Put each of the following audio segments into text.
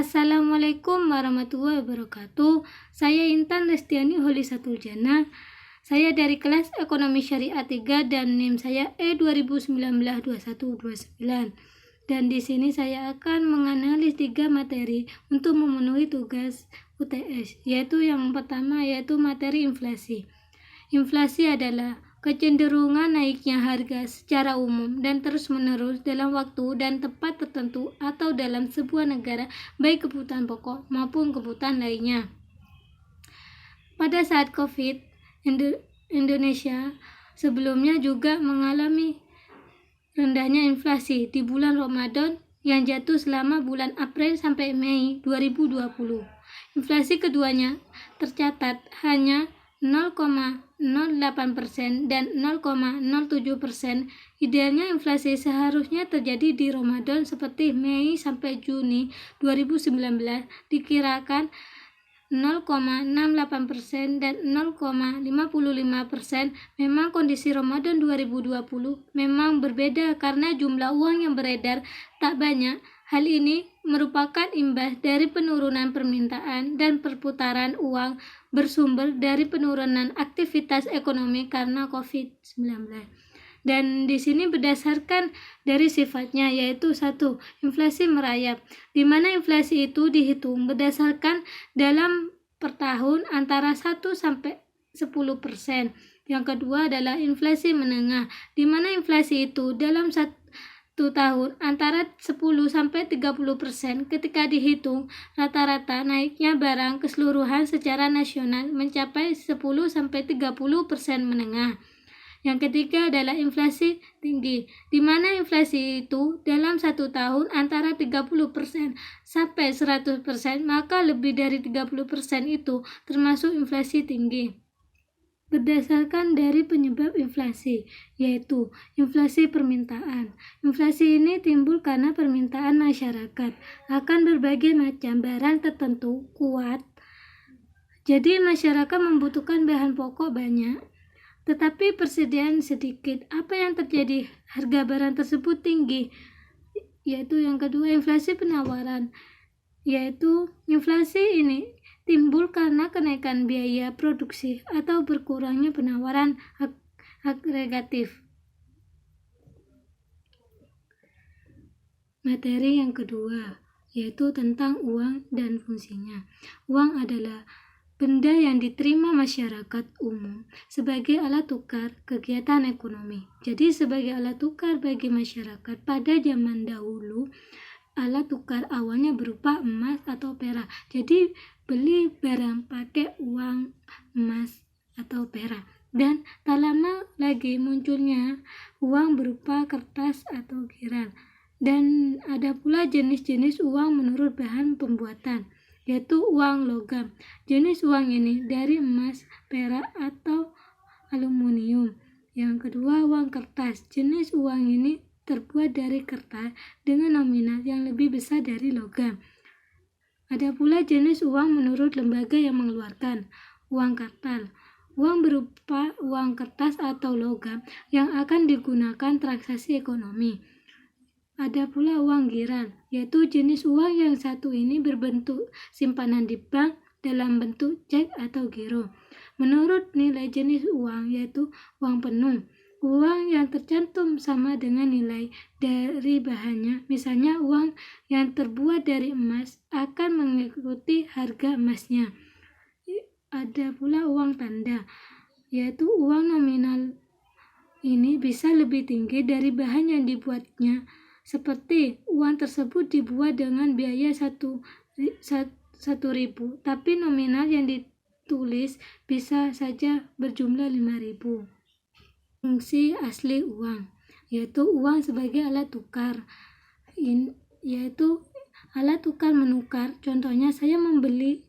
Assalamualaikum warahmatullahi wabarakatuh. Saya Intan Lestiani Holisatul Jannah. Saya dari kelas Ekonomi Syariah 3 dan NIM saya E2019-2129. Dan di sini saya akan menganalisis 3 materi untuk memenuhi tugas UTS, yaitu yang pertama yaitu materi inflasi. Inflasi adalah kecenderungan naiknya harga secara umum dan terus-menerus dalam waktu dan tempat tertentu atau dalam sebuah negara, baik kebutuhan pokok maupun kebutuhan lainnya. Pada saat COVID, Indonesia sebelumnya juga mengalami rendahnya inflasi di bulan Ramadan yang jatuh selama bulan April sampai Mei 2020. Inflasi keduanya tercatat hanya 0,08% dan 0,07%. Idealnya inflasi seharusnya terjadi di Ramadan seperti Mei sampai Juni 2019, dikirakan 0,68% dan 0,55%. Memang kondisi Ramadan 2020 memang berbeda karena jumlah uang yang beredar tak banyak. Hal ini merupakan imbas dari penurunan permintaan dan perputaran uang bersumber dari penurunan aktivitas ekonomi karena COVID-19. Dan di sini berdasarkan dari sifatnya, yaitu 1. Inflasi merayap, di mana inflasi itu dihitung berdasarkan dalam per tahun antara 1 sampai 10%. Yang kedua adalah inflasi menengah, di mana inflasi itu dalam 1 tahun antara 10 sampai 30%. Ketika dihitung rata-rata naiknya barang keseluruhan secara nasional mencapai 10 sampai 30% menengah. Yang ketiga adalah inflasi tinggi, di mana inflasi itu dalam 1 tahun antara 30% sampai 100%, maka lebih dari 30% itu termasuk inflasi tinggi. Berdasarkan dari penyebab inflasi, yaitu inflasi permintaan. Inflasi ini timbul karena permintaan masyarakat akan berbagai macam barang tertentu kuat. Jadi masyarakat membutuhkan bahan pokok banyak, tetapi persediaan sedikit. Apa yang terjadi? Harga barang tersebut tinggi. Yaitu yang kedua, inflasi penawaran. Yaitu inflasi ini timbul karena kenaikan biaya produksi atau berkurangnya penawaran agregatif. Materi yang kedua yaitu tentang uang dan fungsinya. Uang adalah benda yang diterima masyarakat umum sebagai alat tukar kegiatan ekonomi. Jadi sebagai alat tukar bagi masyarakat pada zaman dahulu, alat tukar awalnya berupa emas atau perak. Jadi beli barang pakai uang emas atau perak. Dan tak lama lagi munculnya uang berupa kertas atau giral. Dan ada pula jenis-jenis uang menurut bahan pembuatan, yaitu uang logam. Jenis uang ini dari emas, perak, atau aluminium. Yang kedua, uang kertas. Jenis uang ini terbuat dari kertas dengan nominal yang lebih besar dari logam. Ada pula jenis uang menurut lembaga yang mengeluarkan. Uang kartal, uang berupa uang kertas atau logam yang akan digunakan transaksi ekonomi. Ada pula uang giral, yaitu jenis uang yang satu ini berbentuk simpanan di bank dalam bentuk cek atau giro. Menurut nilai jenis uang, yaitu uang penuh, uang yang tercantum sama dengan nilai dari bahannya. Misalnya uang yang terbuat dari emas akan mengikuti harga emasnya. Ada pula uang tanda, yaitu uang nominal ini bisa lebih tinggi dari bahan yang dibuatnya. Seperti uang tersebut dibuat dengan biaya 1.000, tapi nominal yang ditulis bisa saja berjumlah 5.000. Fungsi asli uang, yaitu uang sebagai alat tukar, yaitu alat tukar menukar. Contohnya saya membeli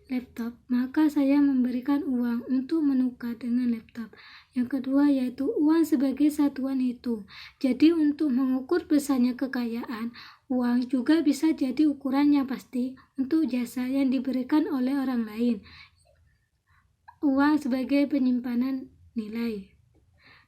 laptop, maka saya memberikan uang untuk menukar dengan laptop. Yang kedua yaitu uang sebagai satuan hitung. Jadi untuk mengukur besarnya kekayaan, uang juga bisa jadi ukuran yang pasti untuk jasa yang diberikan oleh orang lain. Uang sebagai penyimpanan nilai,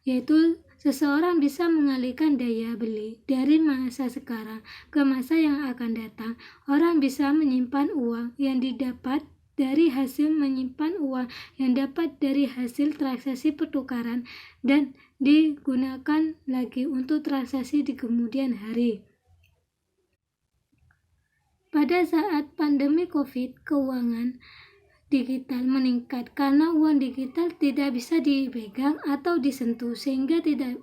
yaitu Seseorang bisa mengalihkan daya beli dari masa sekarang ke masa yang akan datang. Orang bisa menyimpan uang yang didapat dari hasil menyimpan uang yang dapat dari hasil transaksi pertukaran dan digunakan lagi untuk transaksi di kemudian hari. Pada saat pandemi COVID, keuangan digital meningkat karena uang digital tidak bisa dipegang atau disentuh sehingga tidak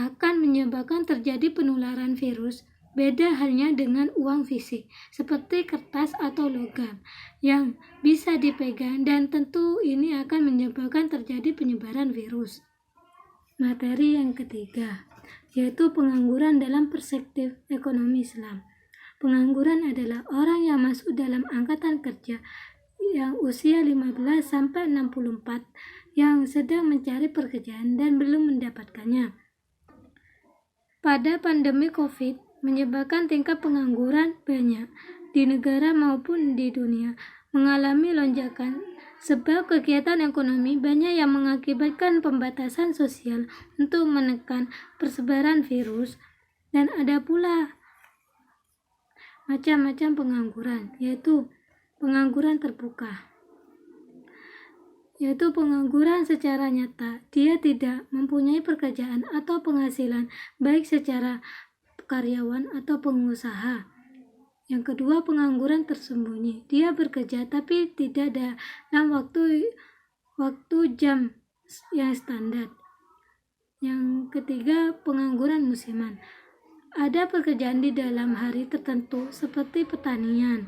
akan menyebabkan terjadi penularan virus. Beda halnya dengan uang fisik seperti kertas atau logam yang bisa dipegang dan tentu ini akan menyebabkan terjadi penyebaran virus. Materi yang ketiga yaitu pengangguran dalam perspektif ekonomi Islam. Pengangguran adalah orang yang masuk dalam angkatan kerja yang usia 15 sampai 64 yang sedang mencari pekerjaan dan belum mendapatkannya. Pada pandemi COVID menyebabkan tingkat pengangguran banyak di negara maupun di dunia mengalami lonjakan sebab kegiatan ekonomi banyak yang mengakibatkan pembatasan sosial untuk menekan persebaran virus, dan ada pula macam-macam pengangguran, yaitu pengangguran terbuka, yaitu pengangguran secara nyata. Dia tidak mempunyai pekerjaan atau penghasilan baik secara karyawan atau pengusaha. Yang kedua, pengangguran tersembunyi. Dia bekerja tapi tidak dalam waktu jam yang standar. Yang ketiga, pengangguran musiman. Ada pekerjaan di dalam hari tertentu seperti pertanian.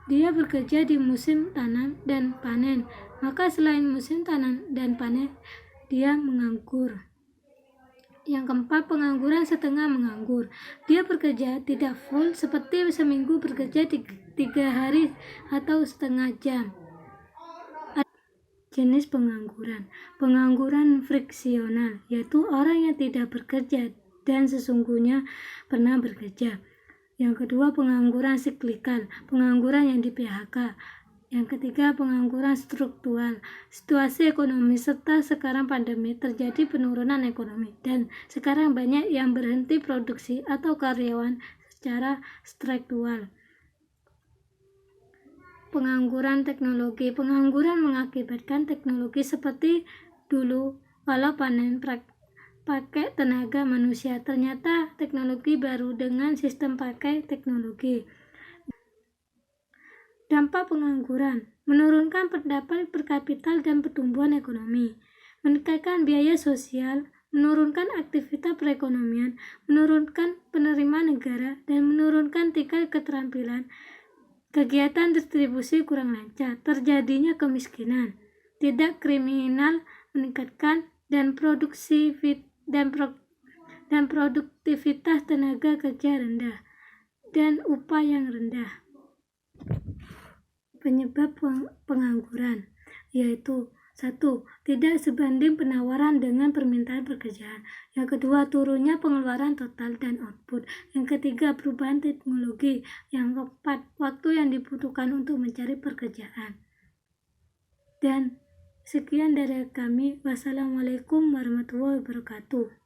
Dia bekerja di musim tanam dan panen, maka selain musim tanam dan panen, dia menganggur. Yang keempat, pengangguran setengah menganggur. Dia bekerja tidak full seperti seminggu bekerja 3 hari atau setengah jam. Jenis pengangguran. Pengangguran friksional, yaitu orang yang tidak bekerja dan sesungguhnya pernah bekerja. Yang kedua, pengangguran siklikal, pengangguran yang di PHK. Yang ketiga, pengangguran struktural. Situasi ekonomi serta sekarang pandemi terjadi penurunan ekonomi dan sekarang banyak yang berhenti produksi atau karyawan secara struktural. Pengangguran teknologi. Pengangguran mengakibatkan teknologi seperti dulu walau panen pakai tenaga manusia, ternyata teknologi baru dengan sistem pakai teknologi. Dampak pengangguran, menurunkan pendapatan per kapita dan pertumbuhan ekonomi, meningkatkan biaya sosial, menurunkan aktivitas perekonomian, menurunkan penerimaan negara, dan menurunkan tingkat keterampilan. Kegiatan distribusi kurang lancar, terjadinya kemiskinan, tidak kriminal meningkatkan, dan produktivitas tenaga kerja rendah, dan upah yang rendah. Penyebab pengangguran yaitu 1. Tidak sebanding penawaran dengan permintaan pekerjaan. Yang kedua, turunnya pengeluaran total dan output. Yang ketiga, perubahan teknologi. Yang keempat, waktu yang dibutuhkan untuk mencari pekerjaan. Dan sekian dari kami. Wassalamualaikum warahmatullahi wabarakatuh.